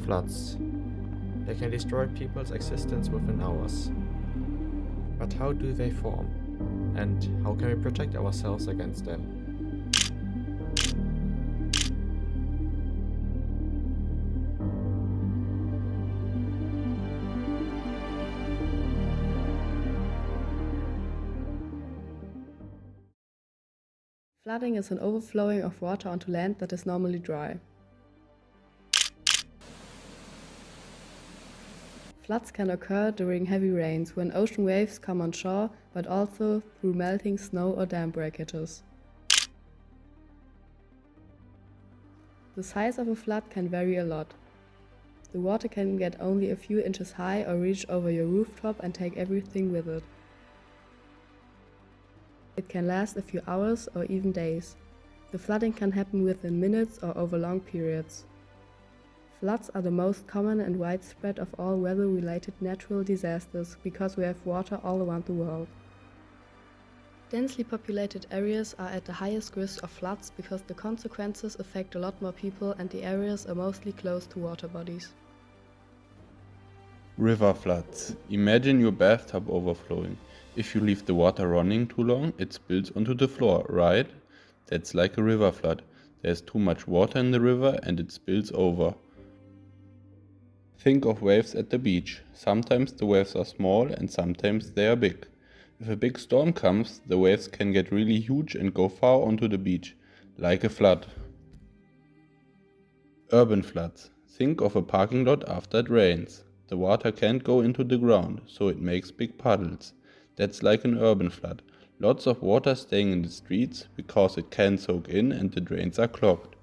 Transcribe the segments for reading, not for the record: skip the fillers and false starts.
Floods. They can destroy people's existence within hours. But how do they form? And how can we protect ourselves against them? Flooding is an overflowing of water onto land that is normally dry. Floods can occur during heavy rains when ocean waves come on shore, but also through melting snow or dam breakages. The size of a flood can vary a lot. The water can get only a few inches high or reach over your rooftop and take everything with it. It can last a few hours or even days. The flooding can happen within minutes or over long periods. Floods are the most common and widespread of all weather-related natural disasters because we have water all around the world. Densely populated areas are at the highest risk of floods because the consequences affect a lot more people and the areas are mostly close to water bodies. River floods. Imagine your bathtub overflowing. If you leave the water running too long, it spills onto the floor, right? That's like a river flood. There's too much water in the river and it spills over. Think of waves at the beach. Sometimes the waves are small and sometimes they are big. If a big storm comes, the waves can get really huge and go far onto the beach, like a flood. Urban floods. Think of a parking lot after it rains. The water can't go into the ground, so it makes big puddles. That's like an urban flood. Lots of water staying in the streets because it can't soak in and the drains are clogged.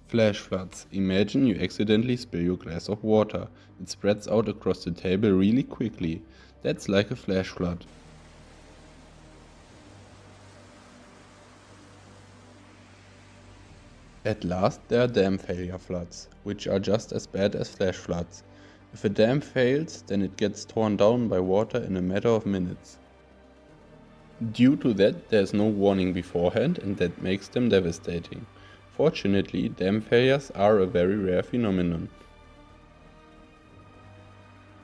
Flash floods. Imagine you accidentally spill your glass of water. It spreads out across the table really quickly. That's like a flash flood. At last, there are dam failure floods, which are just as bad as flash floods. If a dam fails, then it gets torn down by water in a matter of minutes. Due to that, there is no warning beforehand, and that makes them devastating. Fortunately, dam failures are a very rare phenomenon.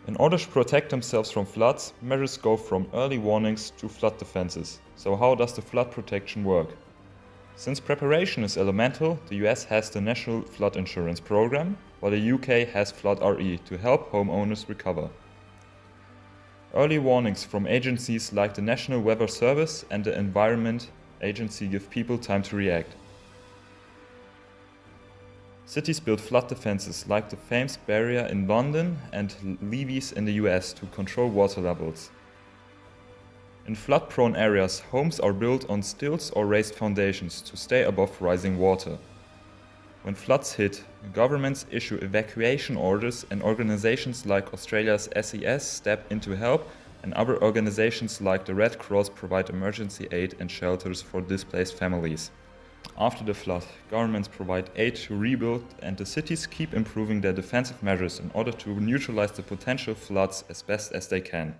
In order to protect themselves from floods, measures go from early warnings to flood defenses. So how does the flood protection work? Since preparation is elemental, the US has the National Flood Insurance Program, while the UK has Flood RE to help homeowners recover. Early warnings from agencies like the National Weather Service and the Environment Agency give people time to react. Cities build flood defenses like the Thames Barrier in London and levees in the US to control water levels. In flood-prone areas, homes are built on stilts or raised foundations to stay above rising water. When floods hit, governments issue evacuation orders and organizations like Australia's SES step in to help, and other organizations like the Red Cross provide emergency aid and shelters for displaced families. After the flood, governments provide aid to rebuild and the cities keep improving their defensive measures in order to neutralize the potential floods as best as they can.